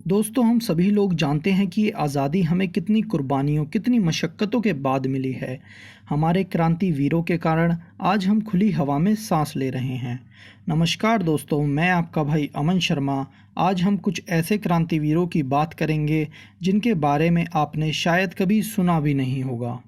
दोस्तों, हम सभी लोग जानते हैं कि ये आज़ादी हमें कितनी कुर्बानियों, कितनी मशक्क़तों के बाद मिली है। हमारे क्रांति वीरों के कारण आज हम खुली हवा में सांस ले रहे हैं। नमस्कार दोस्तों, मैं आपका भाई अमन शर्मा। आज हम कुछ ऐसे क्रांतिवीरों की बात करेंगे जिनके बारे में आपने शायद कभी सुना भी नहीं होगा।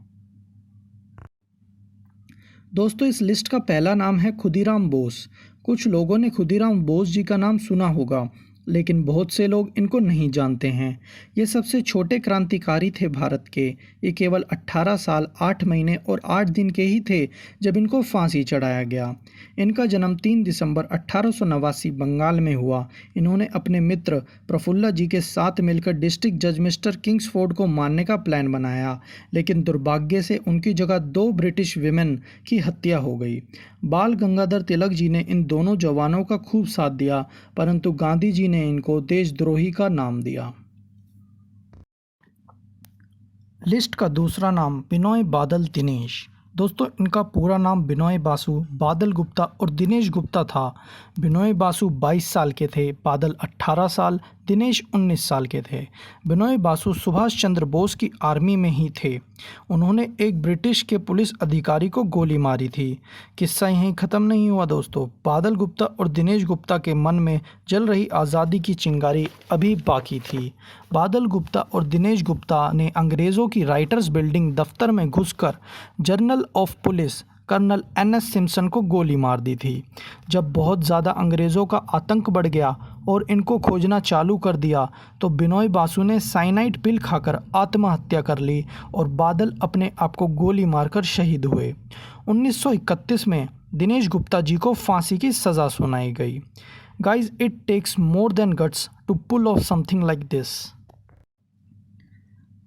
दोस्तों, इस लिस्ट का पहला नाम है खुदीराम बोस। कुछ लोगों ने खुदीराम बोस जी का नाम सुना होगा, लेकिन बहुत से लोग इनको नहीं जानते हैं। ये सबसे छोटे क्रांतिकारी थे भारत के। ये केवल 18 साल 8 महीने और 8 दिन के ही थे जब इनको फांसी चढ़ाया गया। इनका जन्म 3 दिसंबर 1889 बंगाल में हुआ। इन्होंने अपने मित्र प्रफुल्ला जी के साथ मिलकर डिस्ट्रिक्ट जज मिस्टर किंग्सफोर्ड को मारने का प्लान बनाया, लेकिन दुर्भाग्य से उनकी जगह 2 ब्रिटिश विमेन की हत्या हो गई। बाल गंगाधर तिलक जी ने इन दोनों जवानों का खूब साथ दिया, परंतु गांधी जी ने इनको देशद्रोही का नाम दिया। लिस्ट का दूसरा नाम बिनोय बादल दिनेश। दोस्तों, इनका पूरा नाम बिनोय बासु बादल गुप्ता और दिनेश गुप्ता था। बिनोय बासु 22 साल के थे, बादल 18 साल, दिनेश 19 साल के थे। बिनोय बासु सुभाष चंद्र बोस की आर्मी में ही थे। उन्होंने एक ब्रिटिश के पुलिस अधिकारी को गोली मारी थी। किस्सा यहीं ख़त्म नहीं हुआ दोस्तों। बादल गुप्ता और दिनेश गुप्ता के मन में जल रही आज़ादी की चिंगारी अभी बाकी थी। बादल गुप्ता और दिनेश गुप्ता ने अंग्रेज़ों की राइटर्स बिल्डिंग दफ्तर में घुसकर general of police colonel NS Simpson को गोली मार दी थी। जब बहुत ज़्यादा अंग्रेज़ों का आतंक बढ़ गया और इनको खोजना चालू कर दिया, तो बिनोय बासु ने साइनाइड पिल खाकर आत्महत्या कर ली और बादल अपने आप को गोली मारकर शहीद हुए। 1931 में दिनेश गुप्ता जी को फांसी की सज़ा सुनाई गई। Guys, it takes more than guts to pull off something like this.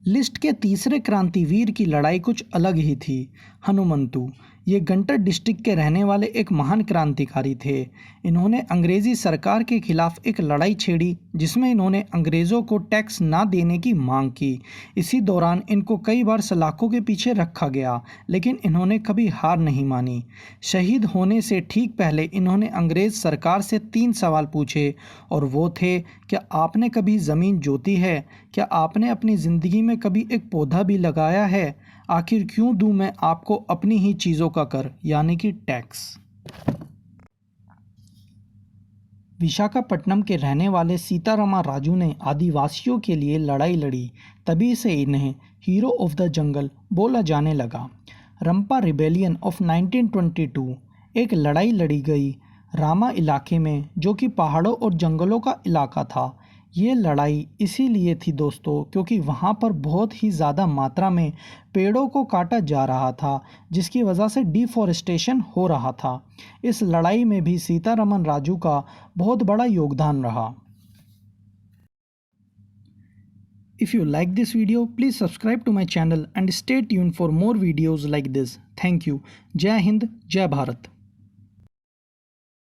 List के तीसरे क्रांतिवीर की लड़ाई कुछ अलग ही थी। हनुमंतु। ये गंटर डिस्ट्रिक्ट के रहने वाले एक महान क्रांतिकारी थे। इन्होंने अंग्रेज़ी सरकार के खिलाफ एक लड़ाई छेड़ी, जिसमें इन्होंने अंग्रेज़ों को टैक्स ना देने की मांग की। इसी दौरान इनको कई बार सलाखों के पीछे रखा गया, लेकिन इन्होंने कभी हार नहीं मानी। शहीद होने से ठीक पहले इन्होंने अंग्रेज़ सरकार से 3 सवाल पूछे, और वो थे: क्या आपने कभी ज़मीन जोती है? क्या आपने अपनी ज़िंदगी में कभी एक पौधा भी लगाया है? आखिर क्यों दूं मैं आपको अपनी ही चीज़ों का कर, यानी कि टैक्स। विशाखापट्टनम के रहने वाले सीतारामा राजू ने आदिवासियों के लिए लड़ाई लड़ी, तभी से इन्हें हीरो ऑफ द जंगल बोला जाने लगा। रंपा रिबेलियन ऑफ 1922 एक लड़ाई लड़ी गई रामा इलाके में, जो कि पहाड़ों और जंगलों का इलाका था। ये लड़ाई इसीलिए थी दोस्तों, क्योंकि वहाँ पर बहुत ही ज़्यादा मात्रा में पेड़ों को काटा जा रहा था, जिसकी वजह से डिफॉरेस्टेशन हो रहा था। इस लड़ाई में भी सीतारामन राजू का बहुत बड़ा योगदान रहा। If you like this video, please subscribe to my channel and stay tuned for more videos like this. Thank you. जय हिंद, जय भारत।